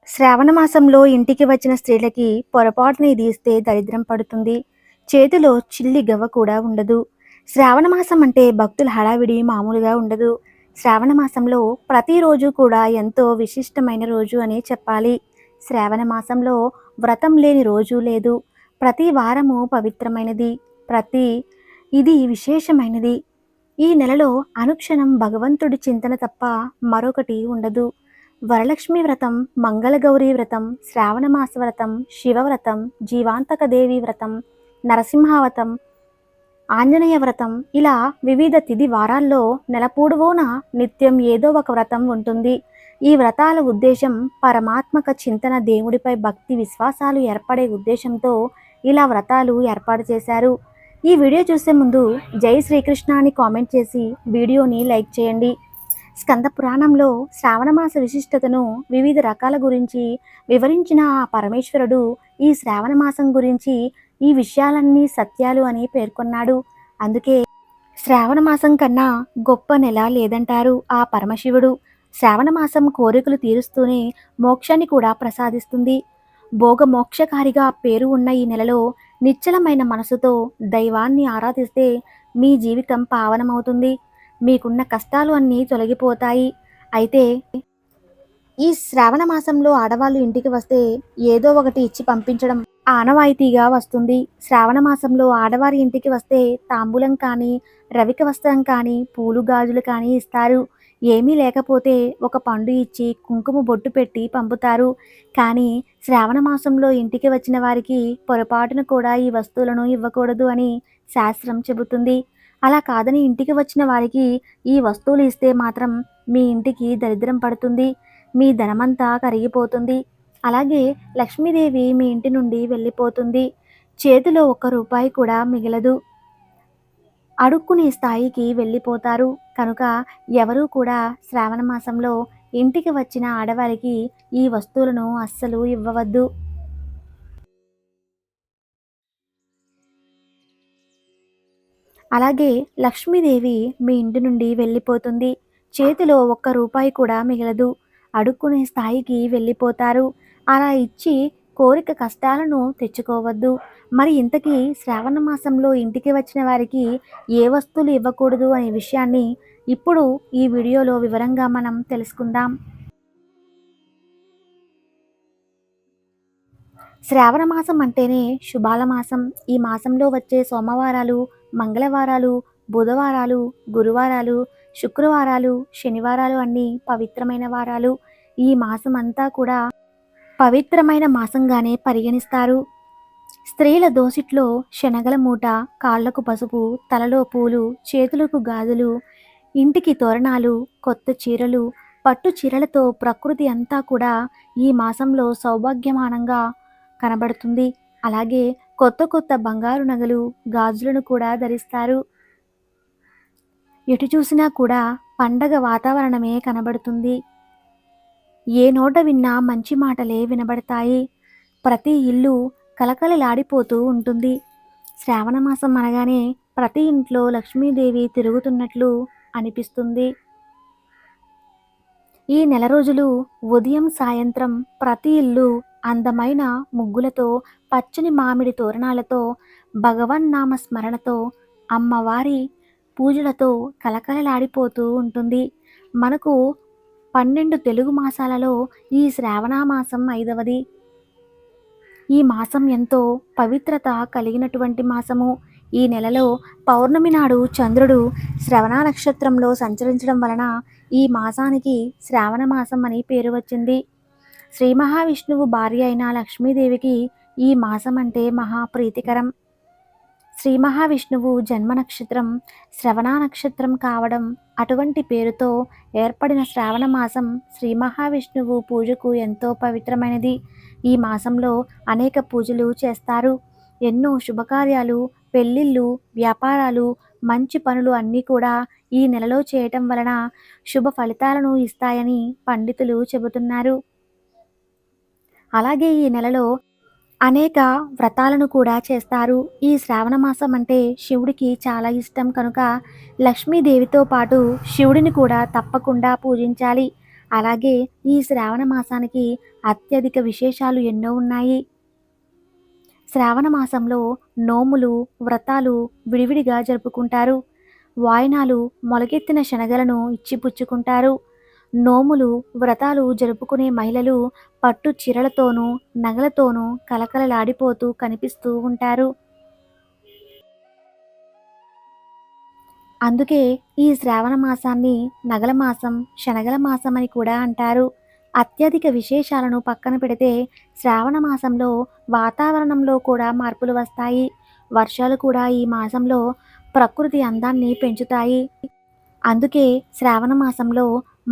శ్రావణ మాసంలో ఇంటికి వచ్చిన స్త్రీలకి పొరపాటున ఇది ఇస్తే దరిద్రం పడుతుంది. చేతిలో చిల్లి గవ్వ కూడా ఉండదు. శ్రావణ మాసం అంటే భక్తుల హడావిడి మామూలుగా ఉండదు. శ్రావణ మాసంలో ప్రతిరోజు కూడా ఎంతో విశిష్టమైన రోజు అనే చెప్పాలి. శ్రావణ మాసంలో వ్రతం లేని రోజు లేదు. ప్రతి వారము పవిత్రమైనది. ప్రతి ఇది విశేషమైనది. ఈ నెలలో అనుక్షణం భగవంతుడి చింతన తప్ప మరొకటి ఉండదు. వరలక్ష్మి వ్రతం, మంగళగౌరీ వ్రతం, శ్రావణమాస వ్రతం, శివవ్రతం, జీవాంతక దేవి వ్రతం, నరసింహవ్రతం, ఆంజనేయ వ్రతం ఇలా వివిధ తిథి వారాల్లో నెలపొడవునా నిత్యం ఏదో ఒక వ్రతం ఉంటుంది. ఈ వ్రతాల ఉద్దేశం పరమాత్మక చింతన, దేవుడిపై భక్తి విశ్వాసాలు ఏర్పడే ఉద్దేశంతో ఇలా వ్రతాలు ఏర్పాటు చేశారు. ఈ వీడియో చూసే ముందు జై శ్రీకృష్ణ అని కామెంట్ చేసి వీడియోని లైక్ చేయండి. స్కంద పురాణంలో శ్రావణమాస విశిష్టతను వివిధ రకాల గురించి వివరించిన ఆ పరమేశ్వరుడు ఈ శ్రావణ మాసం గురించి ఈ విషయాలన్నీ సత్యాలు అని పేర్కొన్నాడు. అందుకే శ్రావణ మాసం కన్నా గొప్ప నెల లేదంటారు ఆ పరమశివుడు. శ్రావణ మాసం కోరికలు తీరుస్తూనే మోక్షాన్ని కూడా ప్రసాదిస్తుంది. భోగ మోక్షకారిగా పేరు ఉన్న ఈ నెలలో నిశ్చలమైన మనసుతో దైవాన్ని ఆరాధిస్తే మీ జీవితం పావనమవుతుంది. మీకున్న కష్టాలు అన్నీ తొలగిపోతాయి. అయితే ఈ శ్రావణ మాసంలో ఆడవాళ్ళు ఇంటికి వస్తే ఏదో ఒకటి ఇచ్చి పంపించడం ఆనవాయితీగా వస్తుంది. శ్రావణ మాసంలో ఆడవారి ఇంటికి వస్తే తాంబూలం కానీ, రవిక వస్త్రం కానీ, పూలు గాజులు కానీ ఇస్తారు. ఏమీ లేకపోతే ఒక పండు ఇచ్చి కుంకుమ బొట్టు పెట్టి పంపుతారు. కానీ శ్రావణ మాసంలో ఇంటికి వచ్చిన వారికి పొరపాటున కూడా ఈ వస్తువులను ఇవ్వకూడదు అని శాస్త్రం చెబుతుంది. అలా కాదని ఇంటికి వచ్చిన వారికి ఈ వస్తువులు ఇస్తే మాత్రం మీ ఇంటికి దరిద్రం పడుతుంది. మీ ధనమంతా కరిగిపోతుంది. అలాగే లక్ష్మీదేవి మీ ఇంటి నుండి వెళ్ళిపోతుంది. చేతిలో ఒక్క రూపాయి కూడా మిగలదు. అడుక్కునే స్థాయికి వెళ్ళిపోతారు. కనుక ఎవరూ కూడా శ్రావణ మాసంలో ఇంటికి వచ్చిన ఆడవారికి ఈ వస్తువులను అస్సలు ఇవ్వవద్దు. అలాగే లక్ష్మీదేవి మీ ఇంటి నుండి వెళ్ళిపోతుంది. చేతిలో ఒక్క రూపాయి కూడా మిగలదు. అడుక్కునే స్థాయికి వెళ్ళిపోతారు. అలా ఇచ్చి కోరిక కష్టాలను తెచ్చుకోవద్దు. మరి ఇంతకీ శ్రావణ మాసంలో ఇంటికి వచ్చిన వారికి ఏ వస్తువులు ఇవ్వకూడదు అనే విషయాన్ని ఇప్పుడు ఈ వీడియోలో వివరంగా మనం తెలుసుకుందాం. శ్రావణ మాసం అంటేనే శుభాల మాసం. ఈ మాసంలో వచ్చే సోమవారాలు, మంగళవారాలు, బుధవారాలు, గురువారాలు, శుక్రవారాలు, శనివారాలు అన్నీ పవిత్రమైన వారాలు. ఈ మాసం అంతా కూడా పవిత్రమైన మాసంగానే పరిగణిస్తారు. స్త్రీల దోసిట్లో శనగల మూట, కాళ్లకు పసుపు, తలలో పూలు, చేతులకు గాజులు, ఇంటికి తోరణాలు, కొత్త చీరలు, పట్టు చీరలతో ప్రకృతి అంతా కూడా ఈ మాసంలో సౌభాగ్యమానంగా కనబడుతుంది. అలాగే కొత్త కొత్త బంగారు నగలు, గాజులను కూడా ధరిస్తారు. ఎటు చూసినా కూడా పండగ వాతావరణమే కనబడుతుంది. ఏ నోట విన్నా మంచి మాటలే వినబడతాయి. ప్రతి ఇల్లు కలకలలాడిపోతూ ఉంటుంది. శ్రావణ మాసం అనగానే ప్రతి ఇంట్లో లక్ష్మీదేవి తిరుగుతున్నట్లు అనిపిస్తుంది. ఈ నెల రోజులు ఉదయం సాయంత్రం ప్రతి ఇల్లు అందమైన ముగ్గులతో, పచ్చని మామిడి తోరణాలతో, భగవన్నామ స్మరణతో, అమ్మవారి పూజలతో కలకలలాడిపోతూ ఉంటుంది. మనకు 12 తెలుగు మాసాలలో ఈ శ్రావణ మాసం 5వది. ఈ మాసం ఎంతో పవిత్రత కలిగినటువంటి మాసము. ఈ నెలలో పౌర్ణమి నాడు చంద్రుడు శ్రవణ నక్షత్రంలో సంచరించడం వలన ఈ మాసానికి శ్రావణ మాసం అని పేరు వచ్చింది. శ్రీ మహావిష్ణువు భార్య అయిన లక్ష్మీదేవికి ఈ మాసం అంటే మహాప్రీతికరం. శ్రీ మహావిష్ణువు జన్మ నక్షత్రం శ్రవణ నక్షత్రం కావడం, అటువంటి పేరుతో ఏర్పడిన శ్రావణ మాసం శ్రీ మహావిష్ణువు పూజకు ఎంతో పవిత్రమైనది. ఈ మాసంలో అనేక పూజలు చేస్తారు. ఎన్నో శుభకార్యాలు, పెళ్ళిళ్ళు, వ్యాపారాలు, మంచి పనులు అన్నీ కూడా ఈ నెలలో చేయటం వలన శుభ ఫలితాలను ఇస్తాయని పండితులు చెబుతున్నారు. అలాగే ఈ నెలలో అనేక వ్రతాలను కూడా చేస్తారు. ఈ శ్రావణ మాసం అంటే శివుడికి చాలా ఇష్టం కనుక లక్ష్మీదేవితో పాటు శివుడిని కూడా తప్పకుండా పూజించాలి. అలాగే ఈ శ్రావణ మాసానికి అత్యధిక విశేషాలు ఎన్నో ఉన్నాయి. శ్రావణ మాసంలో నోములు, వ్రతాలు విడివిడిగా జరుపుకుంటారు. వాయినాలు మొలకెత్తిన శనగలను ఇచ్చిపుచ్చుకుంటారు. నోములు, వ్రతాలు జరుపుకునే మహిళలు పట్టు చీరలతోనూ, నగలతోనూ కలకలలాడిపోతూ కనిపిస్తూ ఉంటారు. అందుకే ఈ శ్రావణ మాసాన్ని నగల మాసం, శనగల మాసం అని కూడా అంటారు. అత్యధిక విశేషాలను పక్కన పెడితే శ్రావణ మాసంలో వాతావరణంలో కూడా మార్పులు వస్తాయి. వర్షాలు కూడా ఈ మాసంలో ప్రకృతి అందాన్ని పెంచుతాయి. అందుకే శ్రావణ మాసంలో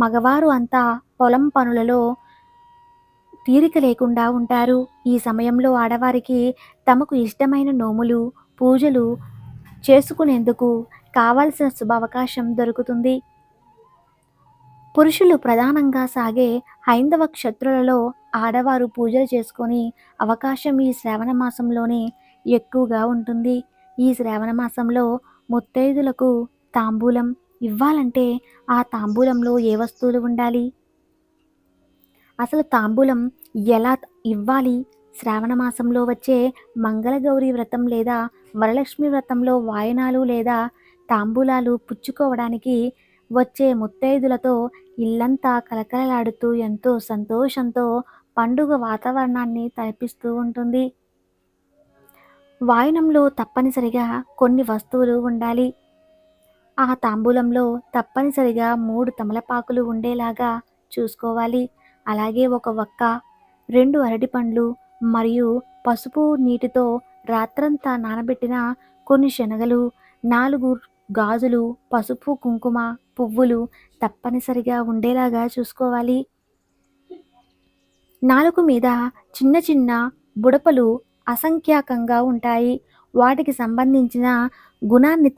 మగవారు అంతా పొలం పనులలో తీరిక లేకుండా ఉంటారు. ఈ సమయంలో ఆడవారికి తమకు ఇష్టమైన నోములు, పూజలు చేసుకునేందుకు కావలసిన శుభావకాశం దొరుకుతుంది. పురుషులు ప్రధానంగా సాగే హైందవ క్షత్రులలో ఆడవారు పూజలు చేసుకొని అవకాశం ఈ శ్రావణ మాసంలోనే ఎక్కువగా ఉంటుంది. ఈ శ్రావణ మాసంలో ముత్తైదులకు తాంబూలం ఇవ్వాలంటే ఆ తాంబూలంలో ఏ వస్తువులు ఉండాలి? అసలు తాంబూలం ఎలా ఇవ్వాలి? శ్రావణ మాసంలో వచ్చే మంగళగౌరి వ్రతం లేదా వరలక్ష్మి వ్రతంలో వాయనాలు లేదా తాంబూలాలు పుచ్చుకోవడానికి వచ్చే ముత్తైదులతో ఇల్లంతా కలకలలాడుతూ ఎంతో సంతోషంతో పండుగ వాతావరణాన్ని తలపిస్తూ ఉంటుంది. వాయనంలో తప్పనిసరిగా కొన్ని వస్తువులు ఉండాలి. ఆ తాంబూలంలో తప్పనిసరిగా 3 తమలపాకులు ఉండేలాగా చూసుకోవాలి. అలాగే ఒక వక్క, 2 అరటిపండ్లు మరియు పసుపు నీటితో రాత్రంతా నానబెట్టిన కొన్ని శనగలు, 4 గాజులు, పసుపు, కుంకుమ, పువ్వులు తప్పనిసరిగా ఉండేలాగా చూసుకోవాలి. నాలుక మీద చిన్న చిన్న బుడపలు అసంఖ్యాకంగా ఉంటాయి. వాటికి సంబంధించిన గుణాన్ని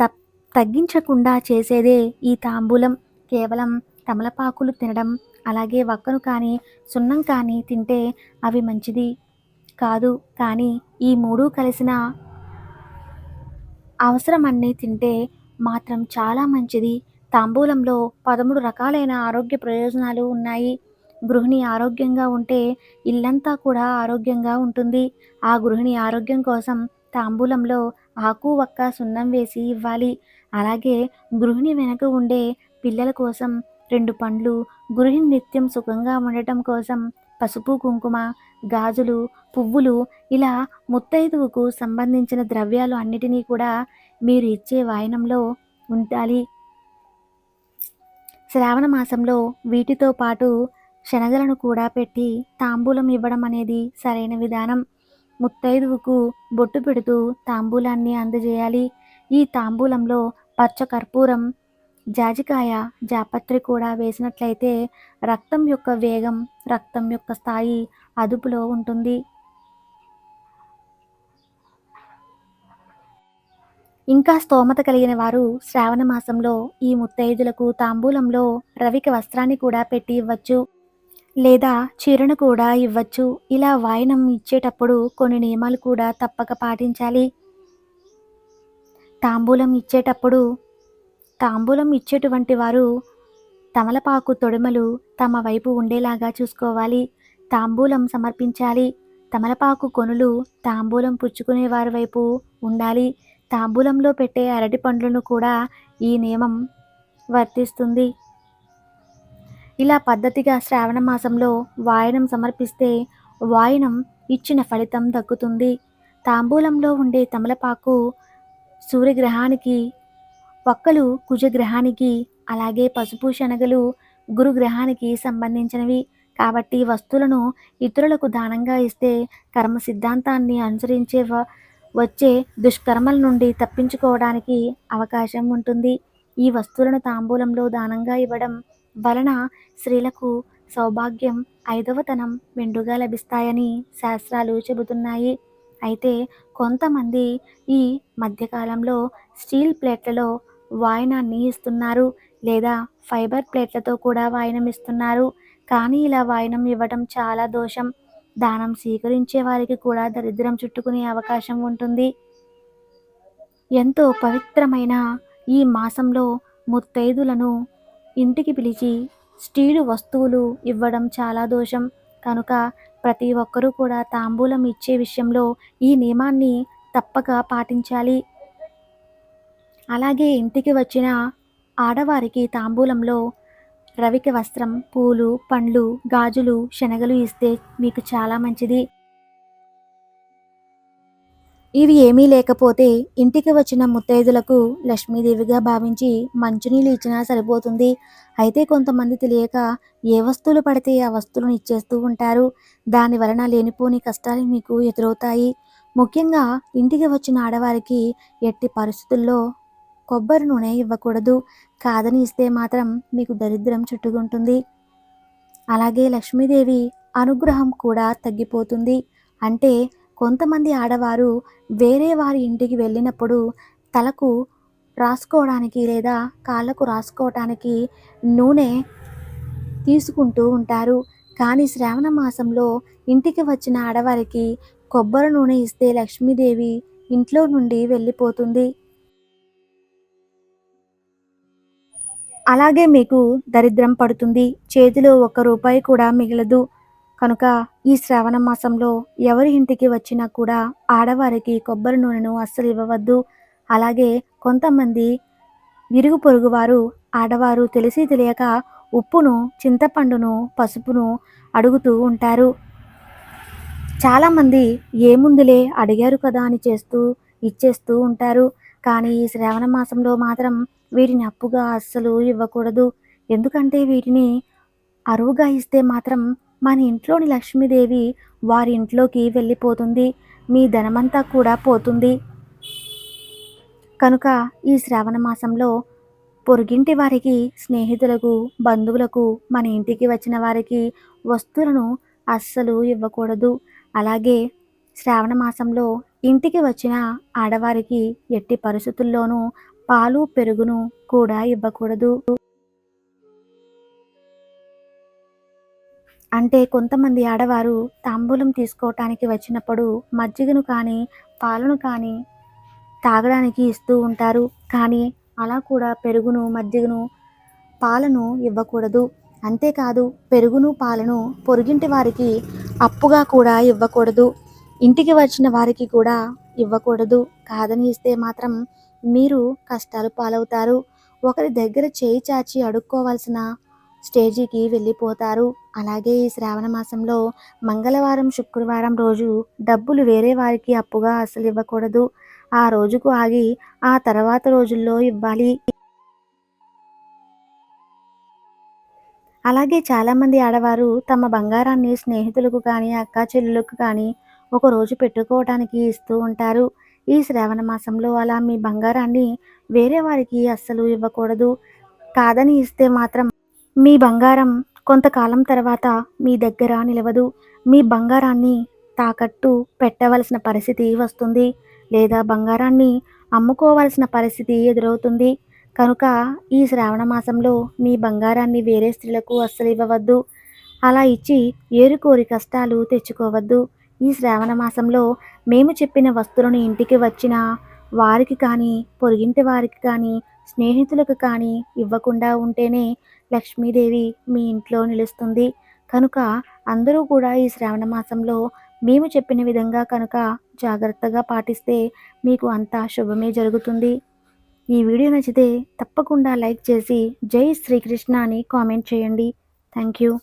తగ్గించకుండా చేసేదే ఈ తాంబూలం. కేవలం తమలపాకులు తినడం, అలాగే వక్కను కానీ, సున్నం కానీ తింటే అవి మంచిది కాదు. కానీ ఈ 3 కలిసిన అవసరమన్నీ తింటే మాత్రం చాలా మంచిది. తాంబూలంలో 13 రకాలైన ఆరోగ్య ప్రయోజనాలు ఉన్నాయి. గృహిణి ఆరోగ్యంగా ఉంటే ఇల్లంతా కూడా ఆరోగ్యంగా ఉంటుంది. ఆ గృహిణి ఆరోగ్యం కోసం తాంబూలంలో ఆకు, వక్క, సున్నం వేసి ఇవ్వాలి. అలాగే గృహిణి వెనక ఉండే పిల్లల కోసం 2 పండ్లు, గృహిణి నిత్యం సుఖంగా ఉండటం కోసం పసుపు, కుంకుమ, గాజులు, పువ్వులు ఇలా ముత్తైదువుకు సంబంధించిన ద్రవ్యాలు అన్నిటినీ కూడా మీరు ఇచ్చే వాయనంలో ఉండాలి. శ్రావణ మాసంలో వీటితో పాటు శనగలను కూడా పెట్టి తాంబూలం ఇవ్వడం అనేది సరైన విధానం. ముత్తైదువుకు బొట్టు పెడుతూ తాంబూలాన్ని అందజేయాలి. ఈ తాంబూలంలో పచ్చ కర్పూరం, జాజికాయ, జాపత్రి కూడా వేసినట్లయితే రక్తం యొక్క వేగం, రక్తం యొక్క స్థాయి అదుపులో ఉంటుంది. ఇంకా స్తోమత కలిగిన వారు శ్రావణ మాసంలో ఈ ముత్తైదులకు తాంబూలంలో రవిక వస్త్రాన్ని కూడా పెట్టి ఇవ్వచ్చు, లేదా చీరను కూడా ఇవ్వచ్చు. ఇలా వాయనం ఇచ్చేటప్పుడు కొన్ని నియమాలు కూడా తప్పక పాటించాలి. తాంబూలం ఇచ్చేటప్పుడు తాంబూలం ఇచ్చేటువంటి వారు తమలపాకు తొడిమలు తమ వైపు ఉండేలాగా చూసుకోవాలి. తాంబూలం సమర్పించాలి. తమలపాకు కొనులు తాంబూలం పుచ్చుకునే వారి వైపు ఉండాలి. తాంబూలంలో పెట్టే అరటి పండ్లను కూడా ఈ నియమం వర్తిస్తుంది. ఇలా పద్ధతిగా శ్రావణ మాసంలో వాయనం సమర్పిస్తే వాయనం ఇచ్చిన ఫలితం దక్కుతుంది. తాంబూలంలో ఉండే తమలపాకు సూర్యగ్రహానికి, వక్కలు కుజగ్రహానికి, అలాగే పసుపు, శనగలు గురుగ్రహానికి సంబంధించినవి. కాబట్టి వస్తువులను ఇతరులకు దానంగా ఇస్తే కర్మ సిద్ధాంతాన్ని అనుసరించే వచ్చే దుష్కర్మల నుండి తప్పించుకోవడానికి అవకాశం ఉంటుంది. ఈ వస్తువులను తాంబూలంలో దానంగా ఇవ్వడం వలన స్త్రీలకు సౌభాగ్యం, ఐదవతనం మెండుగా లభిస్తాయని శాస్త్రాలు చెబుతున్నాయి. అయితే కొంతమంది ఈ మధ్యకాలంలో స్టీల్ ప్లేట్లలో వాయనాన్ని ఇస్తున్నారు, లేదా ఫైబర్ ప్లేట్లతో కూడా వాయనం ఇస్తున్నారు. కానీ ఇలా వాయనం ఇవ్వడం చాలా దోషం. దానం స్వీకరించే వారికి కూడా దరిద్రం చుట్టుకునే అవకాశం ఉంటుంది. ఎంతో పవిత్రమైన ఈ మాసంలో ముత్తైదులను ఇంటికి పిలిచి స్టీలు వస్తువులు ఇవ్వడం చాలా దోషం. కనుక ప్రతి ఒక్కరూ కూడా తాంబూలం ఇచ్చే విషయంలో ఈ నియమాన్ని తప్పక పాటించాలి. అలాగే ఇంటికి వచ్చిన ఆడవారికి తాంబూలంలో రవిక వస్త్రం, పూలు, పండ్లు, గాజులు, శనగలు ఇస్తే మీకు చాలా మంచిది. ఇవి ఏమీ లేకపోతే ఇంటికి వచ్చిన ముత్తైదులకు లక్ష్మీదేవిగా భావించి మంచినీళ్ళు ఇచ్చినా సరిపోతుంది. అయితే కొంతమంది తెలియక ఏ వస్తువులు పడితే ఆ వస్తువులను ఇచ్చేస్తూ ఉంటారు. దాని వలన లేనిపోని కష్టాలు మీకు ఎదురవుతాయి. ముఖ్యంగా ఇంటికి వచ్చిన ఆడవారికి ఎట్టి పరిస్థితుల్లో కొబ్బరి నూనె ఇవ్వకూడదు. కాదని ఇస్తే మాత్రం మీకు దరిద్రం చుట్టుకుంటుంది. అలాగే లక్ష్మీదేవి అనుగ్రహం కూడా తగ్గిపోతుంది. అంటే కొంతమంది ఆడవారు వేరే వారి ఇంటికి వెళ్ళినప్పుడు తలకు రాసుకోవడానికి లేదా కాళ్ళకు రాసుకోవటానికి నూనె తీసుకుంటూ ఉంటారు. కానీ శ్రావణ మాసంలో ఇంటికి వచ్చిన ఆడవారికి కొబ్బరి నూనె ఇస్తే లక్ష్మీదేవి ఇంట్లో నుండి వెళ్ళిపోతుంది. అలాగే మీకు దరిద్రం పడుతుంది. చేతిలో ఒక్క రూపాయి కూడా మిగలదు. కనుక ఈ శ్రావణ మాసంలో ఎవరి ఇంటికి వచ్చినా కూడా ఆడవారికి కొబ్బరి నూనెను అస్సలు ఇవ్వవద్దు. అలాగే కొంతమంది ఇరుగు పొరుగు వారు ఆడవారు తెలిసి తెలియక ఉప్పును, చింతపండును, పసుపును అడుగుతూ ఉంటారు. చాలామంది ఏముందిలే అడిగారు కదా అని ఇచ్చేస్తూ ఉంటారు. కానీ ఈ శ్రావణ మాసంలో మాత్రం వీటిని అప్పుగా అస్సలు ఇవ్వకూడదు. ఎందుకంటే వీటిని అరువుగా ఇస్తే మాత్రం మన ఇంట్లోని లక్ష్మీదేవి వారి ఇంట్లోకి వెళ్ళిపోతుంది. మీ ధనమంతా కూడా పోతుంది. కనుక ఈ శ్రావణ మాసంలో పొరుగింటి వారికి, స్నేహితులకు, బంధువులకు, మన ఇంటికి వచ్చిన వారికి వస్తువులను అస్సలు ఇవ్వకూడదు. అలాగే శ్రావణ మాసంలో ఇంటికి వచ్చిన ఆడవారికి ఎట్టి పరిస్థితుల్లోనూ పాలు, పెరుగును కూడా ఇవ్వకూడదు. అంటే కొంతమంది ఆడవారు తాంబూలం తీసుకోవటానికి వచ్చినప్పుడు మజ్జిగను కానీ, పాలను కానీ తాగడానికి ఇస్తూ ఉంటారు. కానీ అలా కూడా పెరుగును, మజ్జిగను, పాలను ఇవ్వకూడదు. అంతేకాదు పెరుగును, పాలను పొరుగింటి వారికి అప్పుగా కూడా ఇవ్వకూడదు. ఇంటికి వచ్చిన వారికి కూడా ఇవ్వకూడదు. కాదని ఇస్తే మాత్రం మీరు కష్టాలు పాలవుతారు. ఒకరి దగ్గర చేయి చాచి అడుక్కోవాల్సిన స్టేజీకి వెళ్ళిపోతారు. అలాగే ఈ శ్రావణ మాసంలో మంగళవారం, శుక్రవారం రోజు డబ్బులు వేరే వారికి అప్పుగా అసలు ఇవ్వకూడదు. ఆ రోజుకు ఆగి ఆ తర్వాత రోజుల్లో ఇవ్వాలి. అలాగే చాలామంది ఆడవారు తమ బంగారాన్ని స్నేహితులకు కానీ, అక్కా చెల్లులకు కానీ ఒకరోజు పెట్టుకోవటానికి ఇస్తూ ఉంటారు. ఈ శ్రావణ మాసంలో అలా మీ బంగారాన్ని వేరే వారికి అస్సలు ఇవ్వకూడదు. కాదని ఇస్తే మాత్రం మీ బంగారం కొంతకాలం తర్వాత మీ దగ్గర నిలవదు. మీ బంగారాన్ని తాకట్టు పెట్టవలసిన పరిస్థితి వస్తుంది. లేదా బంగారాన్ని అమ్ముకోవాల్సిన పరిస్థితి ఎదురవుతుంది. కనుక ఈ శ్రావణ మాసంలో మీ బంగారాన్ని వేరే స్త్రీలకు అస్సలు ఇవ్వవద్దు. అలా ఇచ్చి ఏరుకోరి కష్టాలు తెచ్చుకోవద్దు. ఈ శ్రావణ మాసంలో మేము చెప్పిన వస్తువులను ఇంటికి వచ్చిన వారికి కానీ, పొరుగింటి వారికి కానీ, స్నేహితులకు కానీ ఇవ్వకుండా ఉంటేనే లక్ష్మీదేవి మీ ఇంట్లో నిలుస్తుంది. కనుక అందరూ కూడా ఈ శ్రావణ మాసంలో మేము చెప్పిన విధంగా కనుక జాగ్రత్తగా పాటిస్తే మీకు అంతా శుభమే జరుగుతుంది. ఈ వీడియో నచ్చితే తప్పకుండా లైక్ చేసి జై శ్రీకృష్ణ అని కామెంట్ చేయండి. Thank you.